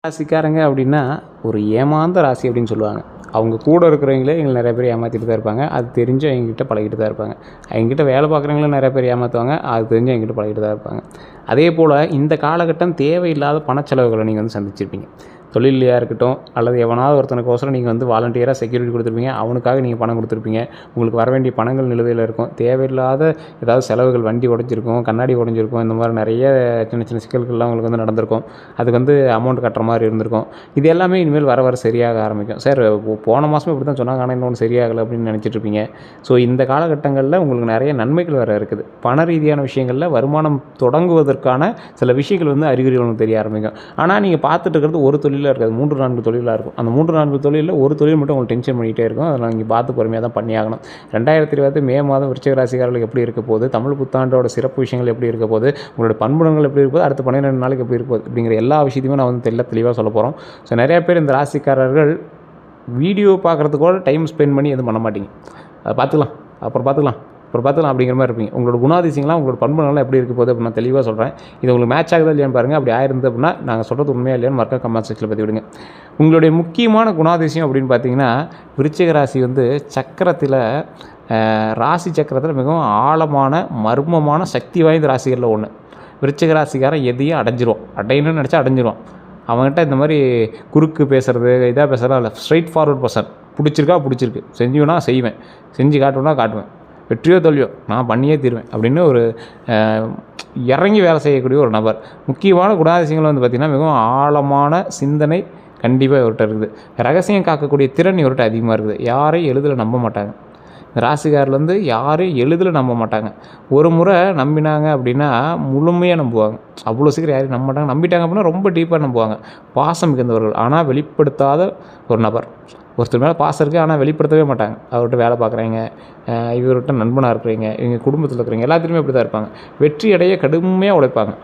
ராசிக்காரங்க அப்படின்னா ஒரு ஏமாந்த ராசி அப்படின்னு சொல்லுவாங்க. அவங்க கூட இருக்கிறவங்களே எங்களை நிறைய பேர் ஏமாற்றிட்டு தான் இருப்பாங்க. அது தெரிஞ்சு எங்ககிட்ட பழகிட்டு தான் இருப்பாங்க. எங்ககிட்ட வேலை பார்க்குறவங்களும் நிறைய பேர் ஏமாற்றுவாங்க. அது தெரிஞ்சு எங்ககிட்ட பழகிட்டு தான் இருப்பாங்க. அதே போல் இந்த காலகட்டம் தேவையில்லாத பணச்செலவுகளை நீங்கள் வந்து சந்திச்சிருப்பீங்க. தொழிலையா இருக்கட்டும், அல்லது எவனாவது ஒருத்தனுக்கோசரம் நீங்கள் வந்து வாலண்டியராக செக்யூரிட்டி கொடுத்துருப்பீங்க. அவனுக்காக நீங்கள் பணம் கொடுத்துருப்பீங்க. உங்களுக்கு வர வேண்டிய பணங்கள் நிலுவையில் இருக்கும். தேவையில்லாத ஏதாவது செலவுகள், வண்டி உடஞ்சிருக்கும், கண்ணாடி உடஞ்சிருக்கும், இந்த மாதிரி நிறைய சின்ன சின்ன சிக்கல்கள்லாம் உங்களுக்கு வந்து நடந்திருக்கும். அதுக்கு வந்து அமௌண்ட் கட்டுற மாதிரி இருந்திருக்கும். இது எல்லாமே இனிமேல் வர வர சரியாக ஆரம்பிக்கும். சார் போன மாதமே இப்படி தான் சொன்னாங்க, ஆனால் இன்னொன்று சரியாகலை அப்படின்னு நினச்சிட்டு இருப்பீங்க. ஸோ இந்த காலகட்டங்களில் உங்களுக்கு நிறைய நன்மைகள் வர இருக்குது. பண ரீதியான விஷயங்களில் வருமானம் தொடங்குவதற்கான சில விஷயங்கள் வந்து அறிகுறிகள் உங்களுக்கு தெரிய ஆரம்பிக்கும். ஆனால் நீங்கள் பார்த்துட்டு இருக்கிறது ஒரு தொழில் இருக்காது, 3-4 தொழிலாக இருக்கும். அந்த 3-4 தொழிலில் ஒரு தொழில் மட்டும் உங்களுக்கு டென்ஷன் பண்ணிகிட்டே இருக்கும். அதை நீங்கள் பார்த்து பொறுமையாக தான் பண்ணியாகணும். 2020 மே மாதம் விருச்சிக ராசிக்காரர்களுக்கு எப்படி இருக்க போகுது, தமிழ் புத்தாண்டோட சிறப்பு விஷயங்கள் எப்படி இருக்க போகுது, உங்களோட பண்புணங்கள் எப்படி இருக்க போது, அடுத்த 12 நாளைக்கு எப்படி இருக்க போகுது அப்படிங்கிற எல்லா விஷயத்தையுமே நான் வந்து தெளிவாக சொல்ல போகிறோம். ஸோ நிறைய பேர் இந்த ராசிக்காரர்கள் வீடியோ பார்க்குறதுக்கோட டைம் ஸ்பெண்ட் பண்ணி எதுவும் பண்ண மாட்டீங்க. அதை பார்த்துக்கலாம் அப்படிங்கிற மாதிரி இருப்பீங்க. உங்களோட குணாதிசயங்களாம் உங்களோட பண்புகள்லாம் எப்படி இருக்க போகுது அப்படின்னு நான் தெளிவாக சொல்கிறேன். இது உங்களுக்கு மேட்ச் ஆகுதா இல்லையான்னு பாருங்கள். அப்படி ஆயிருந்தது அப்படின்னா நாங்கள் சொல்கிறது உண்மையாக இல்லையான்னு மறக்க கமெண்ட் செக்ஷனில் பற்றி விடுங்க. உங்களுடைய முக்கியமான குணாதிசயம் அப்படின்னு பார்த்தீங்கன்னா, விருச்சிக ராசி வந்து சக்கரத்தில் ராசி சக்கரத்தில் மிகவும் ஆழமான மர்மமான சக்தி வாய்ந்த ராசிகளில் ஒன்று. விருச்சிக ராசிக்காரன் எதையும் அடையணும்னு நினச்சா அடைஞ்சிருவான். அவங்ககிட்ட இந்த மாதிரி குறுக்கு பேசுகிறது, இதாக பேசுகிறதா இல்லை. Straight forward person. பிடிச்சிருக்கு, செஞ்சுவேனா செய்வேன், செஞ்சு காட்டுவேன், வெற்றியோ தோல்வியோ நான் பண்ணியே தீருவேன் அப்படின்னு ஒரு இறங்கி வேலை செய்யக்கூடிய ஒரு நபர். முக்கியமான குணாதிசயங்கள் வந்து பார்த்திங்கன்னா, மிகவும் ஆழமான சிந்தனை கண்டிப்பாக இவர்கிட்ட இருக்குது. ரகசியம் காக்கக்கூடிய திறன் இவர்கிட்ட அதிகமாக இருக்குது. யாரையும் எளிதில் நம்ப மாட்டாங்க. இந்த ராசிக்காரில் வந்து யாரையும் எளிதில் நம்ப மாட்டாங்க. ஒரு முறை நம்பினாங்க அப்படின்னா முழுமையாக நம்புவாங்க. அவ்வளோ சீக்கிரம் யாரையும் நம்ப மாட்டாங்க. நம்பிட்டாங்க அப்படின்னா ரொம்ப டீப்பாக நம்புவாங்க. பாசம் மிகுந்தவர்கள், ஆனால் வெளிப்படுத்தாத ஒரு நபர். ஒருத்தர் மேலே பாசம் இருக்குது, ஆனால் வெளிப்படுத்தவே மாட்டாங்க. அவர்கிட்ட வேலை பார்க்குறீங்க, இவர்கிட்ட நண்பனாக இருக்கிறீங்க, இவங்க குடும்பத்தில் இருக்கிறீங்க, எல்லாத்துலேயுமே இப்படி தான் இருப்பாங்க. வெற்றி அடைய கடுமையாக உழைப்பாங்க.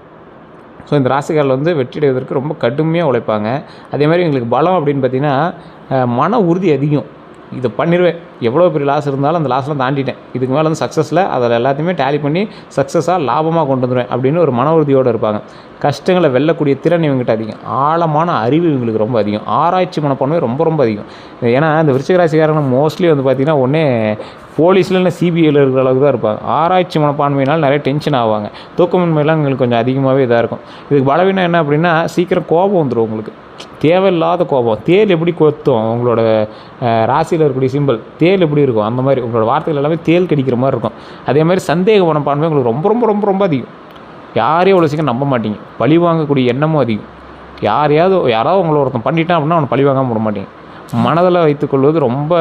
ஸோ இந்த ராசிக்காரில் வந்து வெற்றி அடைவதற்கு ரொம்ப கடுமையாக உழைப்பாங்க. அதே மாதிரி எங்களுக்கு பலம் அப்படின்னு பார்த்திங்கன்னா, மன உறுதி அதிகம். இதை பண்ணிடுவேன், எவ்வளோ பெரிய லாஸ் இருந்தாலும் அந்த லாஸ்லாம் தாண்டிட்டேன், இதுக்கு மேலே வந்து சக்ஸஸில் அதில் எல்லாத்தையுமே டேலி பண்ணி சக்ஸஸாக லாபமாக கொண்டு வந்துடுவேன் அப்படின்னு ஒரு மன உறுதியோடு இருப்பாங்க. கஷ்டங்களை வெல்லக்கூடிய திறன் இவங்ககிட்ட அதிகம். ஆழமான அறிவு இவங்களுக்கு ரொம்ப அதிகம். ஆராய்ச்சி மனப்பான்மை ரொம்ப அதிகம். ஏன்னா இந்த விருச்சிக ராசிக்காரங்க மோஸ்ட்லி வந்து பார்த்திங்கன்னா ஒன்றே போலீஸில் இல்லை சிபிஐயில் இருக்கிற அளவுக்கு தான் இருப்பாங்க. ஆராய்ச்சி மனப்பான்மையினால் நிறைய டென்ஷன் ஆவாங்க. தூக்கமின்மையெல்லாம் எங்களுக்கு கொஞ்சம் அதிகமாகவே இதாக இருக்கும். இதுக்கு பலவீனம் என்ன அப்படின்னா, சீக்கிரம் கோபம் வந்துடும் உங்களுக்கு. தேவையில்லாத கோபம். தேல் எப்படி கொத்தும், அவங்களோட ராசியில் இருக்கக்கூடிய சிம்பிள் தேல் எப்படி இருக்கும், அந்த மாதிரி உங்களோட வார்த்தைகள் எல்லாமே தேல் கடிக்கிற மாதிரி இருக்கும். அதே மாதிரி சந்தேக மனப்பான்மை உங்களுக்கு ரொம்ப அதிகம். யாரையும் அவ்வளோ சீக்கிரம் நம்ப மாட்டீங்க. பழி வாங்கக்கூடிய எண்ணமும் அதிகம். யாராவது உங்களை ஒருத்தன் பண்ணிட்டான் அப்படின்னா அவனை பழி வாங்காமல் விட மாட்டீங்க. மனதில் வைத்துக்கொள்வது ரொம்ப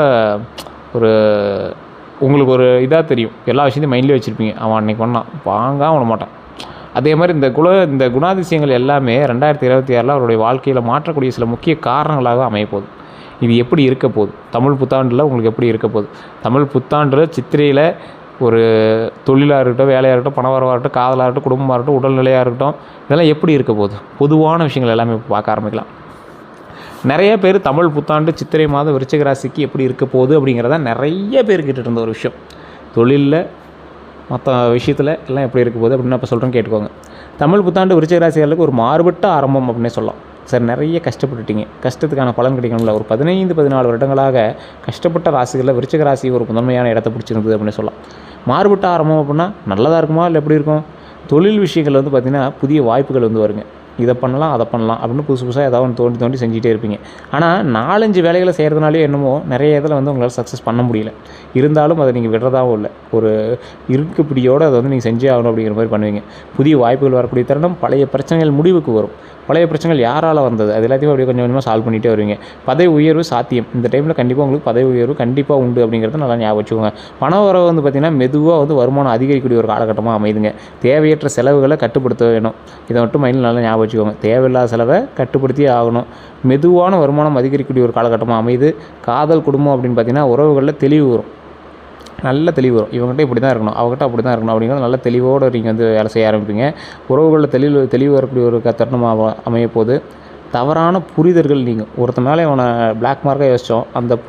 உங்களுக்கு ஒரு இதாக தெரியும். எல்லா விஷயத்தையும் மைண்ட்லேயே வச்சுருப்பீங்க. அவன் அன்றைக்கி பண்ணான், வாங்காமல் விட மாட்டான். அதே மாதிரி இந்த குணாதிசயங்கள் எல்லாமே 2026 அவருடைய வாழ்க்கையில் மாற்றக்கூடிய சில முக்கிய காரணங்களாக அமையப்போகுது. இது எப்படி இருக்க போகுது, தமிழ் புத்தாண்டில் உங்களுக்கு எப்படி இருக்க போகுது, தமிழ் புத்தாண்டில் சித்திரையில் ஒரு தொழிலாக இருக்கட்டும், வேலையாக இருக்கட்டும், பணவரவாக இருக்கட்டும், காதலாக இருக்கட்டும், குடும்பமாக இருக்கட்டும், உடல்நிலையாக இருக்கட்டும், இதெல்லாம் எப்படி இருக்க போகுது, பொதுவான விஷயங்கள் எல்லாமே பார்க்க ஆரம்பிக்கலாம். நிறைய பேர் தமிழ் புத்தாண்டு சித்திரை மாதம் விருச்சிக ராசிக்கு எப்படி இருக்க போகுது அப்படிங்கிறத நிறைய பேர் கேட்டுட்டு இருந்த ஒரு விஷயம். தொழிலில் மற்ற விஷயத்தில் எல்லாம் எப்படி இருக்க போகுது அப்படின்னு இப்போ சொல்கிறேன், கேட்டுக்கோங்க. தமிழ் புத்தாண்டு விருச்சிக ராசிகளுக்கு ஒரு மாறுபட்ட ஆரம்பம் அப்படின்னே சொல்லலாம். சார் நிறைய கஷ்டப்பட்டுட்டீங்க, கஷ்டத்துக்கான பலன் கிடைக்கணும்ல. ஒரு 15-14 வருடங்களாக கஷ்டப்பட்ட ராசிகளில் விருச்சிக ராசி ஒரு முதன்மையான இடத்தை பிடிச்சிருந்தது அப்படின்னு சொல்லலாம். மாறுபட்ட ஆரம்பம் அப்படின்னா நல்லதாக இருக்குமா இல்லை எப்படி இருக்கும்? தொழில் விஷயங்கள் வந்து பார்த்திங்கன்னா புதிய வாய்ப்புகள் வந்து வருங்க. இதை பண்ணலாம், அதை பண்ணலாம் அப்படின்னு புதுசாக ஏதாவது ஒன்று தோண்டி செஞ்சுட்டே இருப்பீங்க. ஆனால் 4-5 வேலைகளை செய்கிறதுனாலே என்னமோ நிறைய இதில் வந்து உங்களால் சக்ஸஸ் பண்ண முடியல. இருந்தாலும் அதை நீங்கள் விடுறதாகவும் இல்லை, ஒரு இருக்குப்பிடியோடு அதை வந்து நீங்கள் செஞ்சே ஆகணும் அப்படிங்கிற மாதிரி பண்ணுவீங்க. புதிய வாய்ப்புகள் வரக்கூடிய தருணம். பழைய பிரச்சனைகள் முடிவுக்கு வரும். பழைய பிரச்சனைகள் யாரால் வந்தது அது எல்லாத்தையும் அப்படியே கொஞ்சம் கொஞ்சமாக சால்வ் பண்ணிகிட்டே வருவீங்க. பதவி உயர்வு சாத்தியம். இந்த டைமில் கண்டிப்பாக உங்களுக்கு பதவி உயர்வு கண்டிப்பாக உண்டு அப்படிங்கிறத நல்லா ஞாபகம் வச்சுக்கோங்க. பண வரவு வந்து பார்த்திங்கன்னா மெதுவாக வந்து வருமானம் அதிகரிக்கக்கூடிய ஒரு காலகட்டமாக அமைதுங்க. தேவையற்ற செலவுகளை கட்டுப்படுத்த வேணும். இதை மட்டும் மைண்டில் நல்லா ஞாபகம் வச்சுக்கோங்க. தேவையில்லாத செலவை கட்டுப்படுத்தியே ஆகணும். மெதுவான வருமானம் அதிகரிக்கக்கூடிய ஒரு காலகட்டமாக அமைது. காதல், குடும்பம் அப்படின்னு பார்த்திங்கன்னா உறவுகளில் தெளிவு வரும். நல்ல தெளிவு வரும். இவங்ககிட்ட இப்படி தான் இருக்கணும், அவங்ககிட்ட அப்படி தான் இருக்கணும் அப்படிங்கிறது நல்ல தெளிவோடு நீங்கள் வந்து வேலை செய்ய ஆரம்பிப்பீங்க. உறவுகளில் தெளிவு வரக்கூடிய ஒரு தருணமாக அமையப்போது. தவறான புரிதல்கள் நீங்கள் ஒருத்த மேலே அவனை பிளாக் மார்க்காக யோசித்தோம், அந்த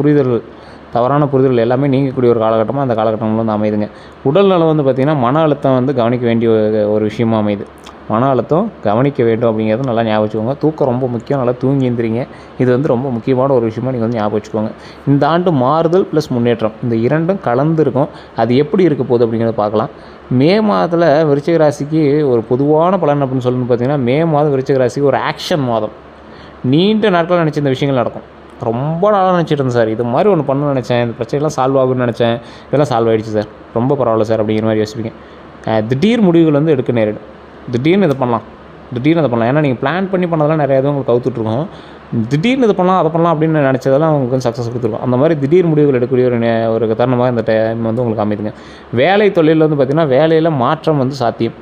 தவறான புரிதல்கள் எல்லாமே நீங்கக்கூடிய ஒரு காலகட்டமாக அந்த காலகட்டங்கள் வந்து அமையுதுங்க. உடல்நலம் வந்து பார்த்திங்கன்னா மன அழுத்தம் வந்து கவனிக்க வேண்டிய ஒரு விஷயமாக அமையுது. மன அழுத்தம் கவனிக்க வேண்டும் அப்படிங்கிறது நல்லா ஞாபகம் வச்சுக்கோங்க. தூக்கம் ரொம்ப முக்கியம். நல்லா தூங்கி எழுந்திரிங்க. இது வந்து ரொம்ப முக்கியமான ஒரு விஷயமா நீங்கள் வந்து ஞாபகம் வச்சுக்கோங்க. இந்த ஆண்டு மாறுதல் ப்ளஸ் முன்னேற்றம் இந்த இரண்டும் கலந்து இருக்கும். அது எப்படி இருக்க போகுது அப்படிங்கிறத பார்க்கலாம். மே மாதத்தில் விருச்சிக ராசிக்கு ஒரு பொதுவான பலன் அப்படின்னு சொல்லணும்னு பார்த்தீங்கன்னா, மே மாதம் விருச்சிக ராசிக்கு ஒரு ஆக்ஷன் மாதம். நீண்ட நாட்கள் நினச்ச இந்த விஷயங்கள் நடக்கும். ரொம்ப நாளாக நினச்சிட்டு இருந்தேன் சார், இது மாதிரி ஒன்று பண்ணணும்னு நினச்சேன், இந்த பிரச்சனைலாம் சால்வ் ஆகும்னு நினச்சேன், இதெல்லாம் சால்வ் ஆகிடுச்சு சார், ரொம்ப பரவாயில்ல சார் அப்படிங்கிற மாதிரி யோசிப்பீங்க. திடீர் முடிவுகள் வந்து எடுக்க நேரிடும். திடீர்னு இதை பண்ணலாம், திடீர்னு அதை பண்ணலாம். ஏன்னா நீங்கள் பிளான் பண்ணி பண்ணதெல்லாம் நிறையா உங்களுக்கு கவுத்துட்ருக்கோம். திடீர்னு இது பண்ணலாம், அதை பண்ணலாம் அப்படின்னு நினச்சதெல்லாம் உங்களுக்கு வந்து சக்ஸஸ் கொடுத்துருக்கும். அந்த மாதிரி திடீர் முடிவுகள் எடுக்கக்கூடிய ஒரு தருணமாக இந்த டைம் வந்து உங்களுக்கு அமைதுங்க. வேலை தொழிலில் வந்து பார்த்திங்கன்னா, வேலையில் மாற்றம் வந்து சாத்தியம்.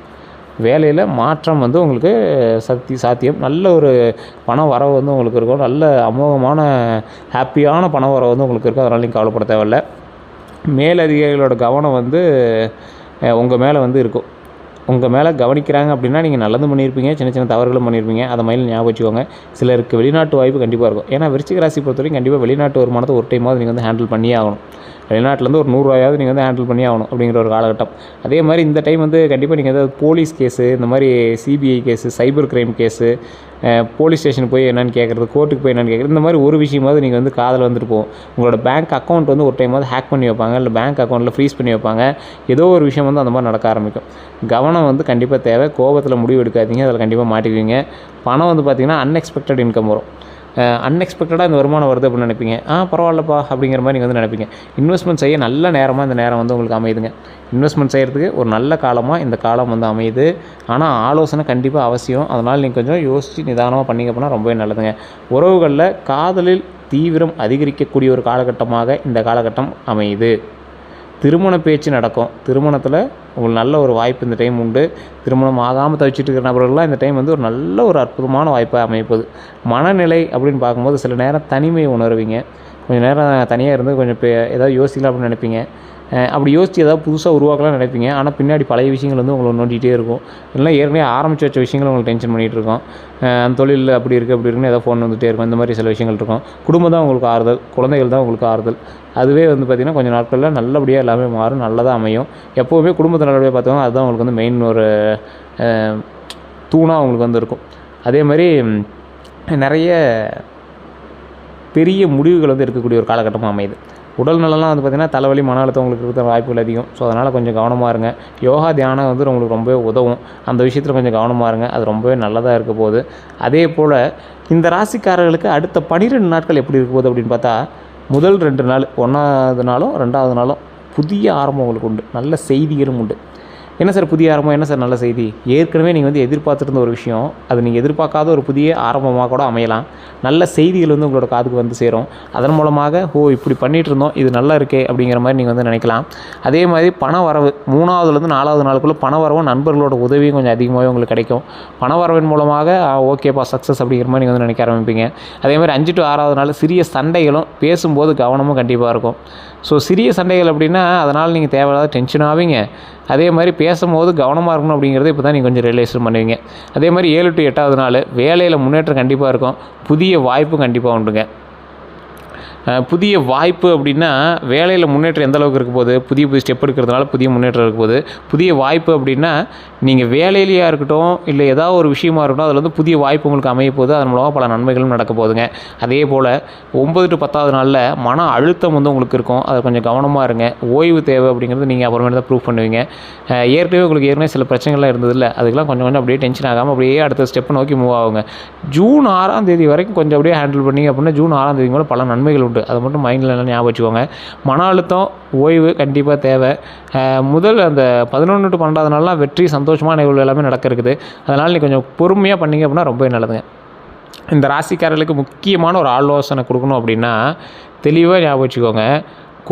வேலையில் மாற்றம் வந்து உங்களுக்கு சாத்தியம். நல்ல ஒரு பண வரவு வந்து உங்களுக்கு இருக்கும். நல்ல அமோகமான ஹாப்பியான பண வரவு வந்து உங்களுக்கு இருக்கும். அதனால் நீங்கள் கவலைப்பட தேவையில்ல. மேலதிகாரிகளோட கவனம் வந்து உங்கள் மேலே வந்து இருக்கும். உங்கள் மேலே கவனிக்கிறாங்க அப்படின்னா நீங்கள் நல்லதும் பண்ணியிருப்பீங்க, சின்ன சின்ன தவறுகளும் பண்ணியிருப்பீங்க. அதை மாதிரி ஞாபகம் வச்சுக்கோங்க. சிலருக்கு வெளிநாட்டு வாய்ப்பு கண்டிப்பாக இருக்கும். ஏன்னா விருச்சிக ராசி பொறுத்த வரைக்கும் கண்டிப்பாக வெளிநாட்டு வருமானத்தை ஒரு டைமாவது நீங்கள் வந்து ஹேண்டில் பண்ணியே ஆகணும். வெளிநாட்டிலேருந்து ஒரு 100 ரூபாயாவது நீங்கள் வந்து ஹேண்டில் பண்ணி ஆகணும் அப்படிங்கிற ஒரு காலகட்டம். அதே மாதிரி இந்த டைம் வந்து கண்டிப்பாக நீங்கள் ஏதாவது போலீஸ் கேஸு, இந்த மாதிரி CBI case, cyber crime case, police ஸ்டேஷனுக்கு போய் என்னென்னு கேட்குறது, கோர்ட்டுக்கு போய் என்னென்னு கேட்குறது, இந்த மாதிரி ஒரு விஷயமாவது நீங்கள் வந்து காதில் வந்துட்டு போகும். உங்களோட பேங்க் அக்கௌண்ட் வந்து ஒரு டைமாவது ஹேக் பண்ணி வைப்பாங்க, இல்லை பேங்க் அக்கௌண்ட்டில் ஃப்ரீஸ் பண்ணி வைப்பாங்க. ஏதோ ஒரு விஷயம் வந்து அந்த மாதிரி நடக்க ஆரம்பிக்கும். கவனம் வந்து கண்டிப்பாக தேவை. கோபத்தில் முடிவு எடுக்காதீங்க, அதில் கண்டிப்பாக மாட்டிக்குவீங்க. பணம் வந்து பார்த்திங்கன்னா அன்எக்ஸ்பெக்டட் இன்கம் வரும். அன்எக்ஸ்பெக்டடாக இந்த வருமானம் வருது அப்படின்னு நினைப்பீங்க. பரவாயில்லப்பா அப்படிங்கிற மாதிரி நீங்கள் வந்து நினைப்பீங்க. இன்வெஸ்ட்மெண்ட் செய்ய நல்ல நேரமாக இந்த நேரம் வந்து உங்களுக்கு அமையுதுங்க. இன்வெஸ்ட்மெண்ட் செய்கிறதுக்கு ஒரு நல்ல காலமாக இந்த காலம் வந்து அமையுது. ஆனால் ஆலோசனை கண்டிப்பாக அவசியம். அதனால் நீங்கள் கொஞ்சம் யோசித்து நிதானமாக பண்ணிங்க அப்படின்னா ரொம்பவே நல்லதுங்க. உறவுகளில் காதலில் தீவிரம் அதிகரிக்கக்கூடிய ஒரு காலகட்டமாக இந்த காலகட்டம் அமையுது. திருமண பேச்சு நடக்கும். திருமணத்தில் உங்களுக்கு நல்ல ஒரு வாய்ப்பு இந்த டைம் உண்டு. திருமணம் ஆகாமல் தவிச்சிட்டு இருக்கிற நபர்கள்லாம் இந்த டைம் வந்து ஒரு நல்ல ஒரு அற்புதமான வாய்ப்பாக அமைப்பது. மனநிலை அப்படின்னு பார்க்கும்போது சில நேரம் தனிமையை உணர்வீங்க. கொஞ்சம் நேரம் தனியாக இருந்து கொஞ்சம் ஏதாவது யோசிக்கலாம் அப்படின்னு நினைப்பீங்க. அப்படி யோசித்து ஏதாவது புதுசாக உருவாக்கலாம்னு நினைப்பீங்க. ஆனால் பின்னாடி பழைய விஷயங்கள் வந்து உங்களை நோண்டிகிட்டே இருக்கும். இல்லைனா ஏற்கனவே ஆரம்பித்து வச்ச விஷயங்கள் உங்களுக்கு டென்ஷன் பண்ணிகிட்டு இருக்கும். அந்த தொழிலில் அப்படி இருக்குது அப்படி இருக்குன்னு ஏதாவது ஃபோன் வந்துகிட்டே இருக்கும். இந்த மாதிரி சில விஷயங்கள் இருக்கும். குடும்பம் தான் உங்களுக்கு ஆறுதல், குழந்தைகள் தான் உங்களுக்கு ஆறுதல். அதுவே வந்து பார்த்திங்கன்னா கொஞ்சம் நாட்களில் நல்லபடியாக எல்லாமே மாறும், நல்லதாக அமையும். எப்போவுமே குடும்பத்தை நல்லபடியாக பார்த்துக்கோங்க. அதுதான் உங்களுக்கு வந்து மெயின் ஒரு தூணாக உங்களுக்கு வந்து இருக்கும். அதே மாதிரி நிறைய பெரிய முடிவுகள் வந்து இருக்கக்கூடிய ஒரு காலகட்டமாக அமையுது. உடல் நலம்லாம் வந்து பார்த்திங்கன்னா தலைவலி, மன அழுத்தம் உங்களுக்கு இருக்கிற வாய்ப்புகள் அதிகம். ஸோ அதனால் கொஞ்சம் கவனமாக இருங்க. யோகா தியானம் வந்து உங்களுக்கு ரொம்பவே உதவும். அந்த விஷயத்தில் கொஞ்சம் கவனமாக இருங்க. அது ரொம்பவே நல்லதாக இருக்க போகுது. அதே போல் இந்த ராசிக்காரர்களுக்கு அடுத்த 12 நாட்கள் எப்படி இருக்க போகுது அப்படின்னு பார்த்தா, முதல் 2 நாள் 1வது நாளும் 2வது நாளும் புதிய ஆரம்பம் உங்களுக்கு உண்டு. நல்ல செய்திகளும் உண்டு. என்ன சார் புதிய ஆரம்பம், என்ன சார் நல்ல செய்தி? ஏற்கனவே நீங்கள் வந்து எதிர்பார்த்துருந்த ஒரு விஷயம், அது நீங்கள் எதிர்பார்க்காத ஒரு புதிய ஆரம்பமாக கூட அமையலாம். நல்ல செய்திகள் வந்து உங்களோட காதுக்கு வந்து சேரும். அதன் மூலமாக இப்படி பண்ணிகிட்டு இருந்தோம், இது நல்லா இருக்கே அப்படிங்கிற மாதிரி நீங்கள் வந்து நினைக்கலாம். அதே மாதிரி பண வரவு 3வதுலேருந்து 4வது நாளுக்குள்ளே பண வரவும் நண்பர்களோட உதவியும் கொஞ்சம் அதிகமாகவே உங்களுக்கு கிடைக்கும். பண வரவின் மூலமாக ஓகேப்பா சக்ஸஸ் அப்படிங்கிற மாதிரி நீங்கள் வந்து நினைக்க ஆரம்பிப்பீங்க. அதே மாதிரி 5 to 6வது நாள் சிறிய சண்டைகளும், பேசும்போது கவனமும் கண்டிப்பாக இருக்கும். ஸோ சிறிய சண்டைகள் அப்படின்னா அதனால் நீங்கள் தேவையில்லாத டென்ஷன் ஆவீங்க. அதே மாதிரி பேசும்போது கவனமாக இருக்கணும் அப்படிங்கிறத இப்போ தான் நீங்கள் கொஞ்சம் ரியலைஸ் பண்ணுவீங்க. அதே மாதிரி 7 to 8வது நாள் வேலையில் முன்னேற்றம் கண்டிப்பாக இருக்கும். புதிய வாய்ப்பும் கண்டிப்பாக உண்டுங்க. புதிய வாய்ப்பு அப்படின்னா வேலையில் முன்னேற்றம் எந்த அளவுக்கு இருக்க போகுது, புதிய ஸ்டெப் எடுக்கிறதுனால புதிய முன்னேற்றம் இருக்க போகுது. புதிய வாய்ப்பு அப்படின்னா நீங்கள் வேலையிலையாக இருக்கட்டும், இல்லை ஏதாவது ஒரு விஷயமா இருக்கட்டும், அதில் வந்து புதிய வாய்ப்பு உங்களுக்கு அமைய போகுது. அதன் மூலமாக பல நன்மைகளும் நடக்க போகுதுங்க. அதே போல் 9 to 10வது நாளில் மன அழுத்தம் வந்து உங்களுக்கு இருக்கும். அதை கொஞ்சம் கவனமாக இருங்க. ஓய்வு தேவை அப்படிங்கிறது நீங்கள் அப்புறமேட்டு தான் ப்ரூவ் பண்ணுவீங்க. ஏற்கனவே சில பிரச்சனைகள்லாம் இருந்ததில்ல, அதுக்கெல்லாம் கொஞ்சம் கொஞ்சம் அப்படியே டென்ஷன் ஆகாமல் அப்படியே அடுத்த ஸ்டெப்பை நோக்கி மூவ் ஆகுங்க. ஜூன் 6ஆம் தேதி வரைக்கும் கொஞ்சம் அப்படியே ஹேண்டில் பண்ணிங்க அப்படின்னா ஜூன் 6ஆம் தேதி மேலே பல நன்மைகள் உண்டு. அதை மட்டும் மைண்டில் எல்லாம் ஞாபகம் வச்சுக்கோங்க. மன அழுத்தம், ஓய்வு கண்டிப்பாக தேவை. முதல் அந்த 11 to 12வது நாள்லாம் வெற்றி, சந்தோஷமான நிகழ்வு எல்லாமே நடக்க இருக்குது. அதனால் நீங்கள் கொஞ்சம் பொறுமையாக பண்ணிங்க அப்படின்னா ரொம்பவே நல்லதுங்க. இந்த ராசிக்காரர்களுக்கு முக்கியமான ஒரு ஆலோசனை கொடுக்கணும் அப்படின்னா தெளிவாக ஞாபகம் வச்சுக்கோங்க.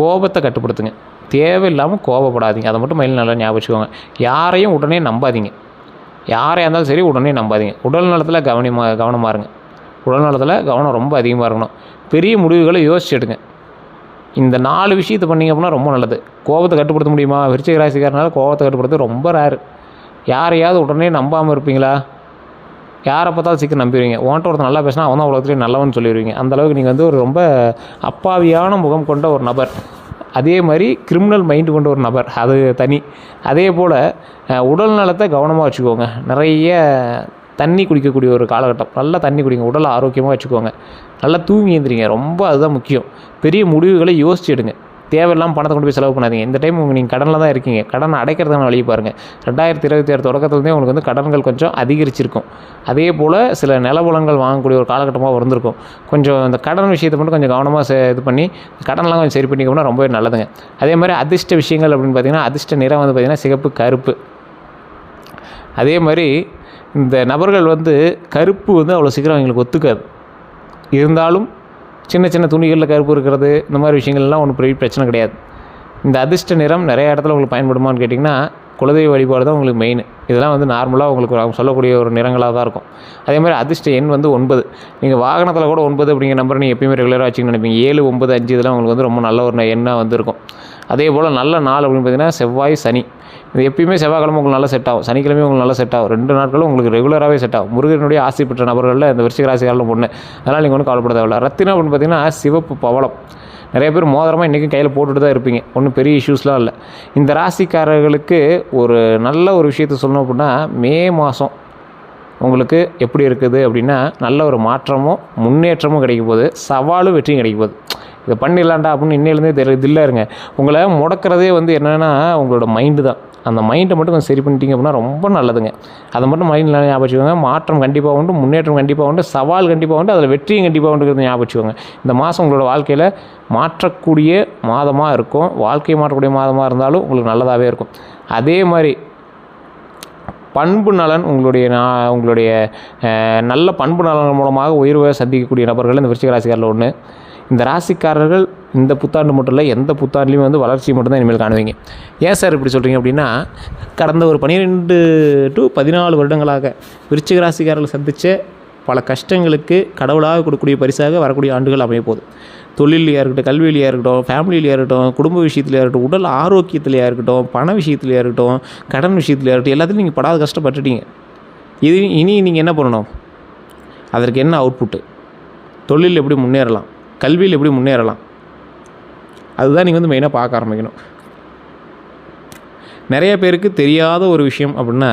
கோபத்தை கட்டுப்படுத்துங்க. தேவையில்லாமல் கோபப்படாதீங்க. அதை மட்டும் மைண்டில் நல்லா ஞாபகம் வச்சுக்கோங்க. யாரையும் உடனே நம்பாதீங்க. யாரையாக இருந்தாலும் சரி உடனே நம்பாதீங்க. உடல் நலத்தில் கவனமாக இருங்க. உடல் நலத்தில் கவனம் ரொம்ப அதிகமாக இருக்கணும். பெரிய முடிவுகளை யோசிச்சு எடுங்க. இந்த 4 விஷயத்தை பண்ணிங்க அப்படின்னா ரொம்ப நல்லது. கோபத்தை கட்டுப்படுத்த முடியுமா? விருச்சிக ராசிக்காரனால கோபத்தை கட்டுப்படுத்த ரொம்ப ரேரு. யாரையாவது உடனே நம்பாமல் இருப்பீங்களா? யாரை பார்த்தாலும் சீக்கிரம் நம்பிடுவீங்க. ஒருத்தர் நல்லா பேசினா அவன் தான் உலகத்துலேயே நல்லவன் சொல்லிடுவீங்க. அந்தளவுக்கு நீங்கள் வந்து ஒரு ரொம்ப அப்பாவியான முகம் கொண்ட ஒரு நபர். அதே மாதிரி கிரிமினல் மைண்டு கொண்ட ஒரு நபர், அது தனி. அதே போல் உடல் நலத்தை கவனமாக வச்சுக்கோங்க. நிறைய தண்ணி குடிக்கக்கூடிய ஒரு காலகட்டம். நல்லா தண்ணி குடிங்க, உடலை ஆரோக்கியமாக வச்சுக்கோங்க. நல்லா தூங்கி எழுந்திரிங்க, ரொம்ப அதுதான் முக்கியம். பெரிய முடிவுகளை யோசிச்சு எடுங்க. தேவையில்லாமல் பணத்தை கொண்டு போய் செலவு பண்ணாதீங்க. இந்த டைம் நீங்கள் கடனில் தான் இருக்கீங்க, கடனை அடைக்கிறதுக்கான வழியை பாருங்கள். 2026 தொடக்கத்துலேருந்தே உங்களுக்கு வந்து கடன்கள் கொஞ்சம் அதிகரிச்சிருக்கும். அதே போல் சில நிலபுலங்கள் வாங்கக்கூடிய ஒரு காலகட்டமாக இருந்திருக்கும். கொஞ்சம் இந்த கடன் விஷயத்தை மட்டும் கொஞ்சம் கவனமாக இது பண்ணி கடன்லாம் கொஞ்சம் சரி பண்ணிக்கணும்னா ரொம்பவே நல்லதுங்க. அதே மாதிரி அதிர்ஷ்ட விஷயங்கள் அப்படின்னு பார்த்திங்கன்னா, அதிர்ஷ்ட நிறம் வந்து பார்த்திங்கன்னா சிகப்பு, கருப்பு. அதே மாதிரி இந்த நபர்கள் வந்து கருப்பு வந்து அவ்வளோ சீக்கிரம் அவங்களுக்கு ஒத்துக்காது. இருந்தாலும் சின்ன சின்ன துணிகளில் கருப்பு இருக்கிறது, இந்த மாதிரி விஷயங்கள்லாம் ஒன்றும் பெரிய பிரச்சனை கிடையாது. இந்த அதிர்ஷ்ட நிறம் நிறைய இடத்துல உங்களுக்கு பயன்படுமான்னு கேட்டிங்கன்னா, குலதெய்வ வழிபாடு தான் உங்களுக்கு மெயின். இதெல்லாம் வந்து நார்மலாக உங்களுக்கு அவங்க சொல்லக்கூடிய ஒரு நிறங்களாக தான் இருக்கும். அதே மாதிரி அதிர்ஷ்ட எண் வந்து 9. நீங்கள் வாகனத்தில் கூட 9 அப்படிங்கிற நம்பர் நீங்கள் எப்பயுமே ரெகுலராக வச்சுக்கணும்னு நினைப்பீங்க. 7, 9, 5 இதெல்லாம் உங்களுக்கு வந்து ரொம்ப நல்ல ஒரு எண்ணாக வந்து இருக்கும். அதே போல் நல்ல நாள் அப்படின்னு பார்த்திங்கன்னா செவ்வாய், சனி. இது எப்பயுமே செவ்வாய்க்கிழமை உங்களுக்கு நல்லா செட் ஆகும், சனிக்கிழமையும் உங்களுக்கு நல்லா செட் ஆகும். 2 நாட்களும் உங்களுக்கு ரெகுலராகவே செட் ஆகும். முருகனுடைய ஆசை பெற்ற நபர்களில் இந்த விருச்சிக ராசிக்காரர்களும் ஒன்று. அதனால் நீங்கள் ஒன்றும் கவலைப்பட தேவையில்லை. ரத்தினம் அப்படின்னு பார்த்திங்கன்னா சிவப்பு, பவளம். நிறைய பேர் மோதிரமாக இன்றைக்கும் கையில் போட்டுட்டு தான் இருப்பீங்க, ஒன்றும் பெரிய இஷ்யூஸ்லாம் இல்லை. இந்த ராசிக்காரர்களுக்கு ஒரு நல்ல ஒரு விஷயத்த சொல்லணும் அப்படின்னா, மே மாதம் உங்களுக்கு எப்படி இருக்குது அப்படின்னா, நல்ல ஒரு மாற்றமும் முன்னேற்றமும் கிடைக்கும் போது, சவாலும் வெற்றியும் கிடைக்கும் போது, இதை பண்ணிடலாண்டா அப்படின்னு இன்னிலேருந்தே தில்லா இருங்க. உங்களை முடக்கிறதே வந்து என்னென்னா உங்களோட மைண்டு தான். அந்த மைண்டை மட்டும் கொஞ்சம் சரி பண்ணிட்டீங்க அப்படின்னா ரொம்ப நல்லதுங்க. அதை மட்டும் மைண்டில் ஞாபகம் வச்சுக்கோங்க. மாற்றம் கண்டிப்பாக உண்டு, முன்னேற்றம் கண்டிப்பாக உண்டு, சவால் கண்டிப்பாக உண்டு, அதில் வெற்றியும் கண்டிப்பாக உண்டுங்கிறது ஞாபகம் வச்சுக்கோங்க. இந்த மாதம் உங்களோட வாழ்க்கையில் மாற்றக்கூடிய மாதமாக இருக்கும். வாழ்க்கையை மாற்றக்கூடிய மாதமாக இருந்தாலும் உங்களுக்கு நல்லதாகவே இருக்கும். அதே மாதிரி பண்பு நலன், உங்களுடைய நல்ல பண்பு நலன் மூலமாக உயர்வை சந்திக்கக்கூடிய நபர்கள் இந்த விருச்சிக ராசிக்காரில் ஒன்று. இந்த ராசிக்காரர்கள் இந்த புத்தாண்டு மட்டும் இல்லை, எந்த புத்தாண்டுலேயும் வந்து வளர்ச்சி மட்டும்தான் இனிமேல் காணுவீங்க. ஏன் சார் இப்படி சொல்கிறீங்க அப்படின்னா, கடந்த ஒரு 12 to 14 வருடங்களாக விருச்சிக ராசிக்காரர்கள் சந்தித்த பல கஷ்டங்களுக்கு கடவுளாக கொடுக்கக்கூடிய பரிசாக வரக்கூடிய ஆண்டுகள் அமைய போகுது. தொழிலையாக இருக்கட்டும், கல்வியிலையாக இருக்கட்டும், ஃபேமிலியிலையாக இருக்கட்டும், குடும்ப விஷயத்துலையாக இருக்கட்டும், உடல் ஆரோக்கியத்துலையாக இருக்கட்டும், பண விஷயத்துலையாக இருக்கட்டும், கடன் விஷயத்துலையாக இருக்கட்டும், எல்லாத்துலையும் நீங்கள் படாத கஷ்டப்பட்டுட்டீங்க. இனி நீங்கள் என்ன பண்ணணும்? அதற்கு என்ன அவுட்புட்டு? தொழில் எப்படி முன்னேறலாம், கல்வியில் எப்படி முன்னேறலாம், அதுதான் நீங்கள் வந்து மெயினாக பார்க்க ஆரம்பிக்கணும். நிறைய பேருக்கு தெரியாத ஒரு விஷயம் அப்படின்னா,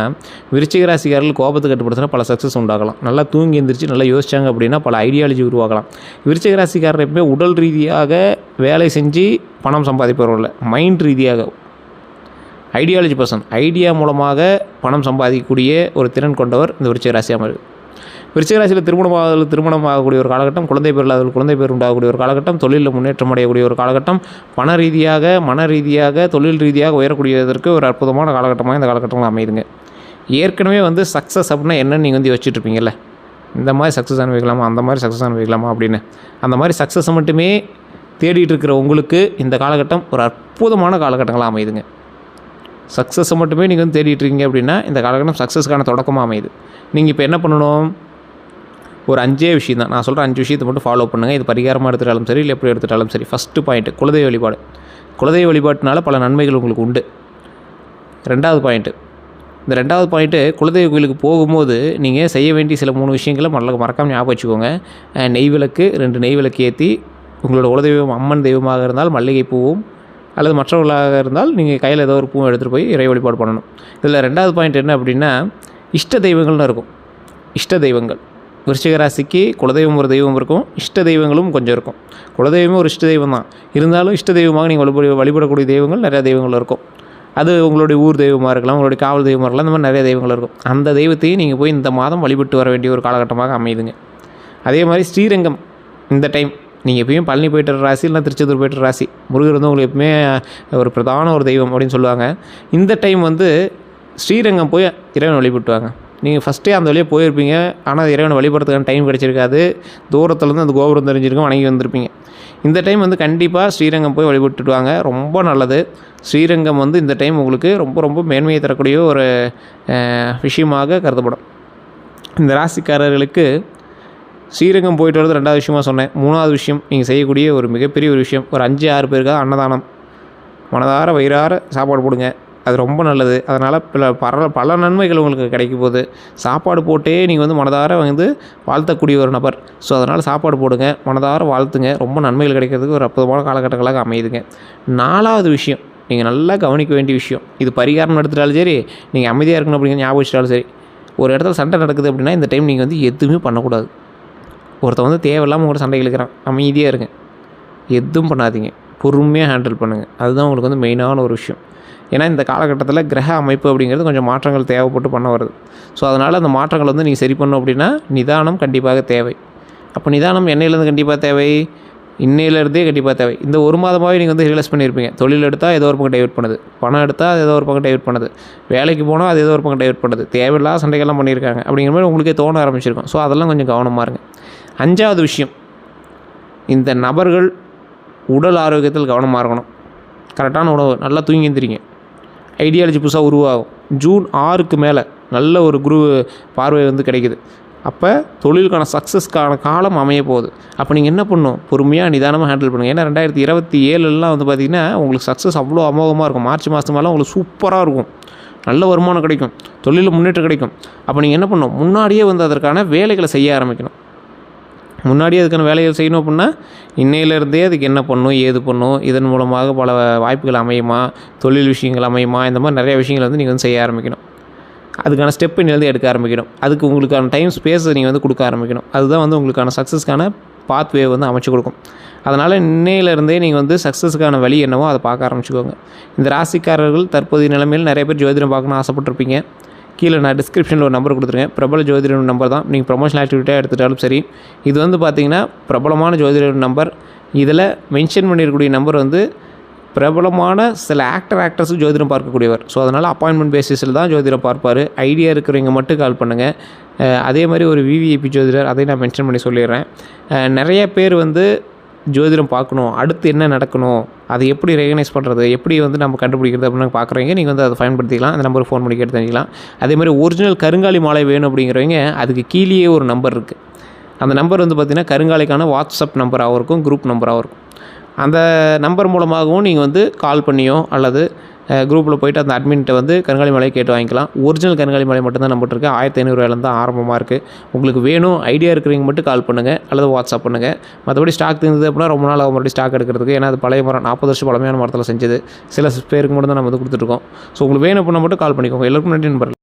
விருச்சிக ராசிக்காரர்கள் கோபத்தை கட்டுப்படுத்தினா பல சக்ஸஸ் உண்டாகலாம். நல்லா தூங்கி எந்திரிச்சு நல்லா யோசிச்சாங்க அப்படின்னா பல ஐடியாலஜி உருவாகலாம். விருச்சிக ராசிக்காரர் எப்பவுமே உடல் ரீதியாக வேலை செஞ்சு பணம் சம்பாதிப்பவர்கள், மைண்ட் ரீதியாக ஐடியாலஜி பர்சன், ஐடியா மூலமாக பணம் சம்பாதிக்கக்கூடிய ஒரு திறன் கொண்டவர் இந்த விருச்சிக ராசி அமைப்பு. விருச்சிக ராசியில் திருமணம் ஆகக்கூடிய ஒரு காலகட்டம், குழந்தை பேர் உண்டாகக்கூடிய ஒரு காலகட்டம், தொழிலில் முன்னேற்றம் அடையக்கூடிய ஒரு காலகட்டம், பண ரீதியாக, மன ரீதியாக, தொழில் ரீதியாக உயரக்கூடியதற்கு ஒரு அற்புதமான காலகட்டமாக இந்த காலகட்டங்கள் அமையுதுங்க. ஏற்கனவே வந்து சக்ஸஸ் அப்படின்னா என்னன்னு நீங்கள் வந்து யோசிச்சுட்டு இருப்பீங்கல்ல, இந்த மாதிரி சக்ஸஸ் அனுபவிக்கலாமா, அந்த மாதிரி சக்ஸஸ் அனுபவிக்கலாமா அப்படின்னு. அந்த மாதிரி சக்ஸஸை மட்டுமே தேடிட்டு இருக்கிற உங்களுக்கு இந்த காலகட்டம் ஒரு அற்புதமான காலகட்டங்களாக அமையுதுங்க. சக்ஸஸை மட்டுமே நீங்கள் வந்து தேடிட்டு இருக்கீங்க அப்படின்னா இந்த காலகட்டம் சக்ஸஸ்க்கான தொடக்கமாக அமையுது. நீங்கள் இப்போ என்ன பண்ணணும்? ஒரு 5 விஷயம் தான் நான் சொல்கிறேன். 5 விஷயத்தை மட்டும் ஃபாலோ பண்ணுங்கள். இது பரிகாரமாக எடுத்துட்டாலும் சரி, இல்லை எப்படி எடுத்துட்டாலும் சரி. ஃபஸ்ட்டு பாயிண்ட்டு குலதெய்வ வழிபாடு. குலதெய்வ வழிபாட்டினால பல நன்மைகள் உங்களுக்கு உண்டு. 2வது பாயிண்ட்டு, இந்த 2வது பாயிண்ட்டு, குலதெய்வ கோயிலுக்கு போகும்போது நீங்கள் செய்ய வேண்டிய சில 3 விஷயங்களை மறக்காமல் ஞாபகம் வச்சுக்கோங்க. நெய் விளக்கு, 2 நெய் விளக்கு ஏற்றி, உங்களோட குலதெய்வம் அம்மன் தெய்வமாக இருந்தால் மல்லிகை பூவும், அல்லது மற்றவர்களாக இருந்தால் நீங்கள் கையில் ஏதோ ஒரு பூவும் எடுத்துகிட்டு போய் இறை வழிபாடு பண்ணணும். இதில் 2வது பாயிண்ட் என்ன அப்படின்னா, இஷ்ட தெய்வங்கள்னு இருக்கும். இஷ்ட தெய்வங்கள் விருச்சிக ராசிக்கு குலதெய்வம் ஒரு தெய்வம் இருக்கும், இஷ்ட தெய்வங்களும் கொஞ்சம் இருக்கும். குலதெய்வமே ஒரு இஷ்ட தெய்வம் தான், இருந்தாலும் இஷ்ட தெய்வமாக நீங்கள் வழிபடக்கூடிய தெய்வங்கள் நிறையா தெய்வங்கள் இருக்கும். அது உங்களுடைய ஊர் தெய்வமாக இருக்கலாம், உங்களுடைய காவல் தெய்வமாக இருக்கலாம், இந்த மாதிரி நிறைய தெய்வங்கள் இருக்கும். அந்த தெய்வத்தையும் நீங்கள் போய் இந்த மாதம் வழிபட்டு வர வேண்டிய ஒரு காலகட்டமாக அமையுதுங்க. அதே மாதிரி ஸ்ரீரங்கம் இந்த டைம் நீங்கள் எப்பயும் பழனி போய்ட்டு ராசி, இல்லைனா திருச்செந்தூர் போய்ட்டு ராசி, முருகர் வந்து உங்களுக்கு எப்பவுமே ஒரு பிரதான ஒரு தெய்வம் அப்படின்னு சொல்லுவாங்க. இந்த டைம் வந்து ஸ்ரீரங்கம் போய் இறைவனை வழிபட்டுவாங்க. நீங்கள் ஃபஸ்ட்டே அந்த வழியாக போயிருப்பீங்க, ஆனால் இறைவனை வழிபடுறதுக்கான டைம் கிடச்சிருக்காது. தூரத்துலேருந்து அந்த கோபுரம் தெரிஞ்சிருக்கும், வணங்கி வந்திருப்பீங்க. இந்த டைம் வந்து கண்டிப்பாக ஸ்ரீரங்கம் போய் வழிபட்டுட்டு வாங்க, ரொம்ப நல்லது. ஸ்ரீரங்கம் வந்து இந்த டைம் உங்களுக்கு ரொம்ப ரொம்ப மேன்மையை தரக்கூடிய ஒரு விஷயமாக கருதப்படும். இந்த ராசிக்காரர்களுக்கு ஸ்ரீரங்கம் போயிட்டு வரது 2வது விஷயமாக சொன்னேன். 3வது விஷயம், நீங்கள் செய்யக்கூடிய ஒரு மிகப்பெரிய ஒரு விஷயம், ஒரு 5-6 பேருக்காக அன்னதானம். மனதார வயிறார சாப்பாடு போடுங்க. அது ரொம்ப நல்லது. அதனால் பல நன்மைகள் உங்களுக்கு கிடைக்க போகுது. சாப்பாடு போட்டே நீங்கள் வந்து மனதார வந்து வாழ்த்தக்கூடிய ஒரு நபர். ஸோ அதனால் சாப்பாடு போடுங்க, மனதார வாழ்த்துங்க. ரொம்ப நன்மைகள் கிடைக்கிறதுக்கு ஒரு அற்புதமான காலகட்டங்களாக அமையுதுங்க. 4வது விஷயம், நீங்கள் நல்லா கவனிக்க வேண்டிய விஷயம், இது பரிகாரம் எடுத்துட்டாலும் சரி, நீங்கள் அமைதியாக இருக்கணும் அப்படிங்கிற ஞாபகம் வச்சுட்டாலும் சரி, ஒரு இடத்துல சண்டை நடக்குது அப்படின்னா இந்த டைம் நீங்கள் வந்து எதுவுமே பண்ணக்கூடாது. ஒருத்தன் வந்து தேவையில்லாமல் உங்களோட சண்டை இழுக்கிறான், அமைதியாக இருங்க, எதுவும் பண்ணாதீங்க, பொறுமையாக ஹேண்டில் பண்ணுங்கள். அதுதான் உங்களுக்கு வந்து மெயினான ஒரு விஷயம். ஏன்னா இந்த காலகட்டத்தில் கிரக அமைப்பு அப்படிங்கிறது கொஞ்சம் மாற்றங்கள் தேவைப்பட்டு பண்ண வருது. ஸோ அதனால் அந்த மாற்றங்கள் வந்து நீங்கள் சரி பண்ணணும் அப்படின்னா நிதானம் கண்டிப்பாக தேவை. அப்போ நிதானம் என்னையிலேருந்து கண்டிப்பாக தேவை, இன்னையிலேருந்தே கண்டிப்பாக தேவை. இந்த ஒரு மாதமாகவே நீங்கள் வந்து ரியலைஸ் பண்ணியிருப்பீங்க. தொழில் எடுத்தால் ஏதோ ஒரு பக்கம் டைவர்ட் பண்ணுது, பணம் எடுத்தால் அது ஏதோ ஒரு பக்கம் டைவர்ட் பண்ணுது, வேலைக்கு போனால் அது ஏதோ ஒரு பக்கம் டைவர்ட் பண்ணுது, தேவையில்லாத சண்டைகள்லாம் பண்ணியிருக்காங்க அப்படிங்கிற மாதிரி உங்களுக்கே தோண ஆரம்பிச்சிருக்கும். ஸோ அதெல்லாம் கொஞ்சம் கவனமாக இருங்க. 5வது விஷயம், இந்த நபர்கள் உடல் ஆரோக்கியத்தில் கவனமாக இருக்கணும். கரெக்டான உணவு, நல்லா தூங்கி எந்திரிங்க. ஐடியாலஜி புதுசாக உருவாகும். ஜூன் 6க்கு மேலே நல்ல ஒரு குரு பார்வை வந்து கிடைக்குது. அப்போ தொழிலுக்கான சக்ஸஸ்க்கான காலம் அமைய போகுது. அப்போ நீங்கள் என்ன பண்ணணும், பொறுமையாக நிதானமாக ஹேண்டில் பண்ணுங்கள். ஏன்னா 2027 வந்து பார்த்திங்கன்னா உங்களுக்கு சக்ஸஸ் அவ்வளோ அமோகமாக இருக்கும். மார்ச் மாதமெல்லாம் உங்களுக்கு சூப்பராக இருக்கும், நல்ல வருமானம் கிடைக்கும், தொழிலில் முன்னேற்றம் கிடைக்கும். அப்போ நீங்கள் என்ன பண்ணணும், முன்னாடியே வந்து அதற்கான வேலைகளை செய்ய ஆரம்பிக்கணும். முன்னாடியே அதுக்கான வேலைகள் செய்யணும் அப்படின்னா இன்னையிலேருந்தே அதுக்கு என்ன பண்ணணும், ஏது பண்ணணும், இதன் மூலமாக பல வாய்ப்புகள் அமையுமா, தொழில் விஷயங்கள் அமையுமா, இந்த மாதிரி நிறைய விஷயங்கள் வந்து நீங்கள் வந்து செய்ய ஆரம்பிக்கணும். அதுக்கான ஸ்டெப்பு இன்னிலேருந்து எடுக்க ஆரம்பிக்கணும். அதுக்கு உங்களுக்கான டைம் ஸ்பேஸை நீங்கள் வந்து கொடுக்க ஆரம்பிக்கணும். அதுதான் வந்து உங்களுக்கான சக்ஸஸ்க்கான பாத்வே வந்து அமைச்சு கொடுக்கும். அதனால் இன்னையிலேருந்தே நீங்கள் வந்து சக்ஸஸுக்கான வழி என்னவோ அதை பார்க்க ஆரம்பிச்சுக்கோங்க. இந்த ராசிக்காரர்கள் தற்போதைய நிலைமையில் நிறைய பேர் ஜோதிடம் பார்க்கணும்னு ஆசைப்பட்டிருப்பீங்க. கீழே நான் டிஸ்கிரிப்ஷனில் ஒரு நம்பர் கொடுத்துருக்கேன். பிரபல ஜோதிட நம்பர் தான். நீங்கள் ப்ரொமோஷனல் ஆக்டிவிட்டியாக எடுத்துட்டாலும் சரி, இது வந்து பார்த்திங்கன்னா பிரபலமான ஜோதிட நம்பர். இதில் மென்ஷன் பண்ணியிருக்கக்கூடிய நம்பர் வந்து பிரபலமான சில ஆக்டர்ஸ் ஜோதிடம் பார்க்கக்கூடியவர். ஸோ அதனால் அப்பாயின்மெண்ட் பேசிஸில் தான் ஜோதிடம் பார்ப்பார். ஐடியா இருக்கிறவங்க மட்டும் கால் பண்ணுங்கள். அதே மாதிரி ஒரு விவிஐபி ஜோதிடர், அதையும் நான் மென்ஷன் பண்ணி சொல்லிடுறேன். நிறைய பேர் வந்து ஜோதிடம் பார்க்கணும், அடுத்து என்ன நடக்கணும், அதை எப்படி ரெகனைஸ் பண்ணுறது, எப்படி வந்து நம்ம கண்டுபிடிக்கிறது அப்படின்னு பார்க்குறவங்க நீங்கள் வந்து அதை பயன்படுத்திக்கலாம். அந்த நம்பருக்கு ஃபோன் பண்ணி கேட்டு தெரிஞ்சிக்கலாம். அதே மாதிரி ஒரிஜினல் கருங்காலி மாலை வேணும் அப்படிங்கிறவங்க அதுக்கு கீழேயே ஒரு நம்பர் இருக்குது. அந்த நம்பர் வந்து பார்த்திங்கன்னா கருங்காலிக்கான வாட்ஸ்அப் நம்பராகவும் இருக்கும், குரூப் நம்பராகவும் இருக்கும். அந்த நம்பர் மூலமாகவும் நீங்கள் வந்து கால் பண்ணியோ அல்லது குரூப்பில் போய்ட்டு அந்த அட்மின்கிட்ட வந்து கருங்காலி மலையை கேட்டு வாங்கிக்கலாம். ஒரிஜினல் கருங்காலி மலை மட்டும்தான் நம்மகிட்ட இருக்குது. 1500 தான் ஆரம்பமாக இருக்குது. உங்களுக்கு வேணும் ஐடியா இருக்கிறவங்க மட்டும் கால் பண்ணுங்கள் அல்லது வாட்ஸ்அப் பண்ணுங்கள். மற்றபடி ஸ்டாக் தீர்ந்தது அப்படின்னா ரொம்ப நாள் மறுபடியும் ஸ்டாக் எடுக்கிறதுக்கு. ஏன்னா அது பழைய மரம், 40 வருஷம் பழமையான மரத்தில் செஞ்சது. சில பேருக்கு மட்டும் தான் நம்ம வந்து கொடுத்துட்ருக்கோம். ஸோ உங்களுக்கு வேணும் அப்படின்னா மட்டும் கால் பண்ணிக்கோங்க. எல்லாருக்கும் நன்றி நண்பர்கள்.